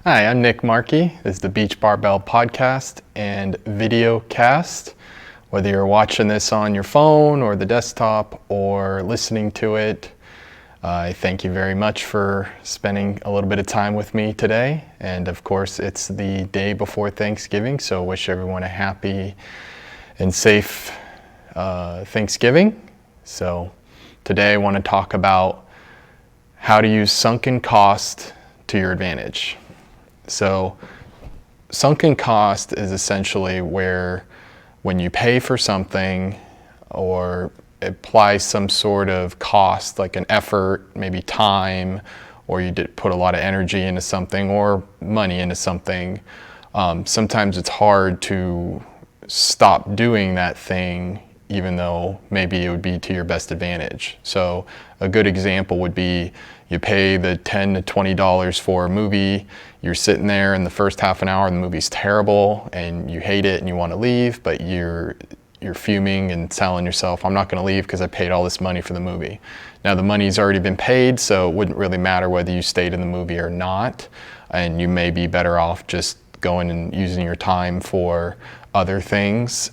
Hi, I'm Nick Markey. This is the Beach Barbell podcast and video cast. Whether you're watching this on your phone or the desktop or listening to it, I thank you very much for spending a little bit of time with me today. And of course, it's the day before Thanksgiving, so wish everyone a happy and safe Thanksgiving. So today I want to talk about how to use sunken cost to your advantage. So sunken cost is essentially where when you pay for something or apply some sort of cost, like an effort, maybe time, or you did put a lot of energy into something or money into something, sometimes it's hard to stop doing that thing even though maybe it would be to your best advantage. So a good example would be you pay the $10 to $20 for a movie, you're sitting there in the first half an hour and the movie's terrible and you hate it and you want to leave, but you're fuming and telling yourself, I'm not going to leave because I paid all this money for the movie. Now the money's already been paid, so it wouldn't really matter whether you stayed in the movie or not, and you may be better off just going and using your time for other things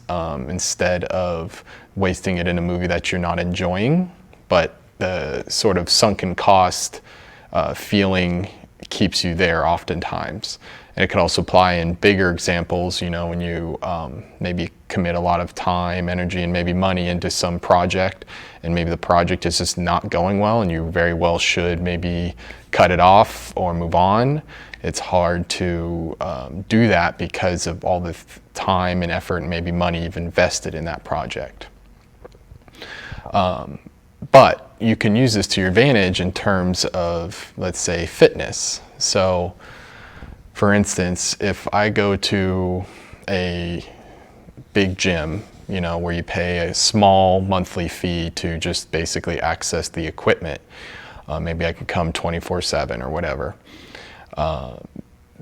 instead of wasting it in a movie that you're not enjoying. But the sort of sunken cost feeling keeps you there oftentimes. And it can also apply in bigger examples, you know, when you maybe commit a lot of time, energy, and maybe money into some project, and maybe the project is just not going well, and you very well should maybe cut it off or move on. It's hard to do that because of all the time and effort and maybe money you've invested in that project. But you can use this to your advantage in terms of, let's say, fitness. So, for instance, if I go to a big gym, you know, where you pay a small monthly fee to just basically access the equipment, maybe I can come 24/7 or whatever.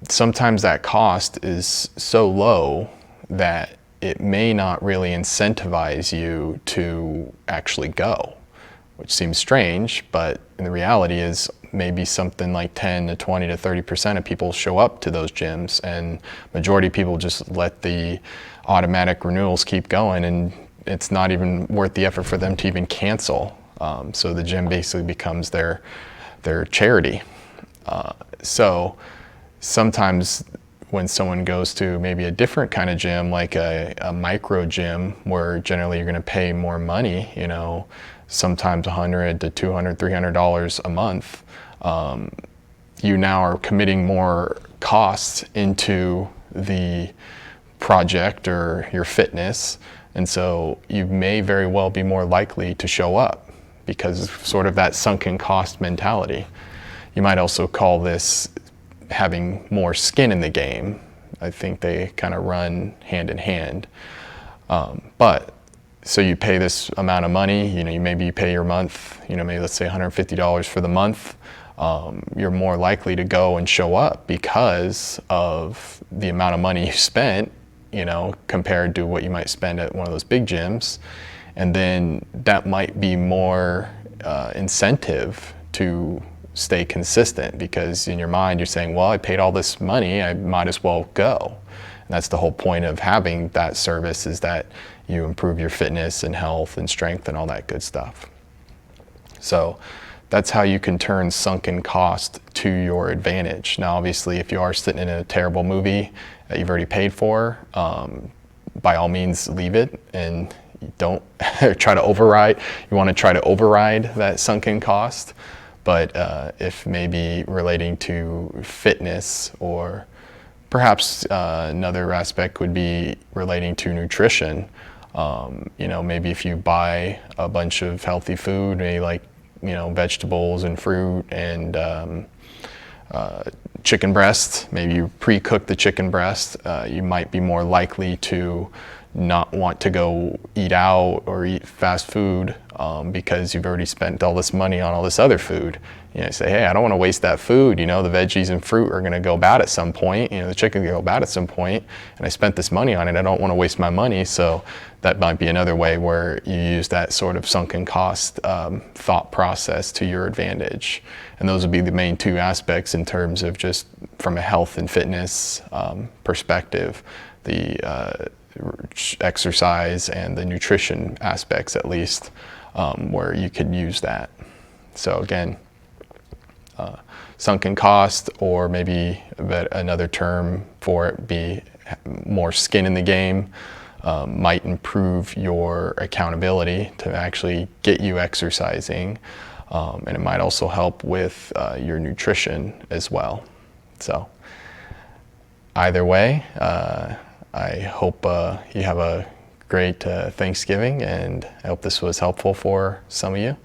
Sometimes that cost is so low that it may not really incentivize you to actually go, which seems strange, but the reality is maybe something like 10 to 20 to 30% of people show up to those gyms, and majority of people just let the automatic renewals keep going, and it's not even worth the effort for them to even cancel. So the gym basically becomes their charity. So sometimes when someone goes to maybe a different kind of gym, like a micro gym, where generally you're going to pay more money, you know, sometimes $100 to $200, $300 a month, you now are committing more costs into the project or your fitness, and so you may very well be more likely to show up because of sort of that sunken cost mentality. You might also call this having more skin in the game. I think they kind of run hand in hand. But so you pay this amount of money, you know, maybe you pay your month, you know, maybe let's say $150 for the month. You're more likely to go and show up because of the amount of money you spent, you know, compared to what you might spend at one of those big gyms. And then that might be more incentive to stay consistent, because in your mind you're saying, well, I paid all this money, I might as well go. And that's the whole point of having that service, is that you improve your fitness and health and strength and all that good stuff. So that's how you can turn sunken cost to your advantage. Now, obviously, if you are sitting in a terrible movie that you've already paid for, by all means leave it, and don't try to override. You want to try to override that sunken cost. But if maybe relating to fitness, or perhaps another aspect would be relating to nutrition. You know, maybe if you buy a bunch of healthy food, maybe like, you know, vegetables and fruit and chicken breast, maybe you pre-cook the chicken breast, you might be more likely to not want to go eat out or eat fast food because you've already spent all this money on all this other food. You know, say, hey, I don't want to waste that food. You know, the veggies and fruit are going to go bad at some point. You know, the chicken will go bad at some point, and I spent this money on it. I don't want to waste my money. So that might be another way where you use that sort of sunken cost thought process to your advantage. And those would be the main two aspects in terms of just from a health and fitness perspective, the exercise and the nutrition aspects, at least, where you could use that. So again, sunken cost, or maybe another term for it be more skin in the game, might improve your accountability to actually get you exercising, and it might also help with your nutrition as well. So either way, I hope you have a great Thanksgiving, and I hope this was helpful for some of you.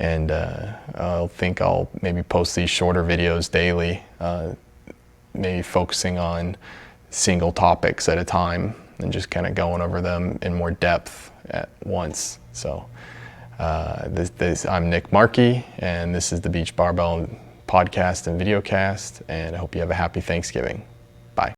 And I think I'll maybe post these shorter videos daily, maybe focusing on single topics at a time and just kind of going over them in more depth at once. So I'm Nick Markey, and this is the Beach Barbell podcast and videocast, and I hope you have a happy Thanksgiving. Bye.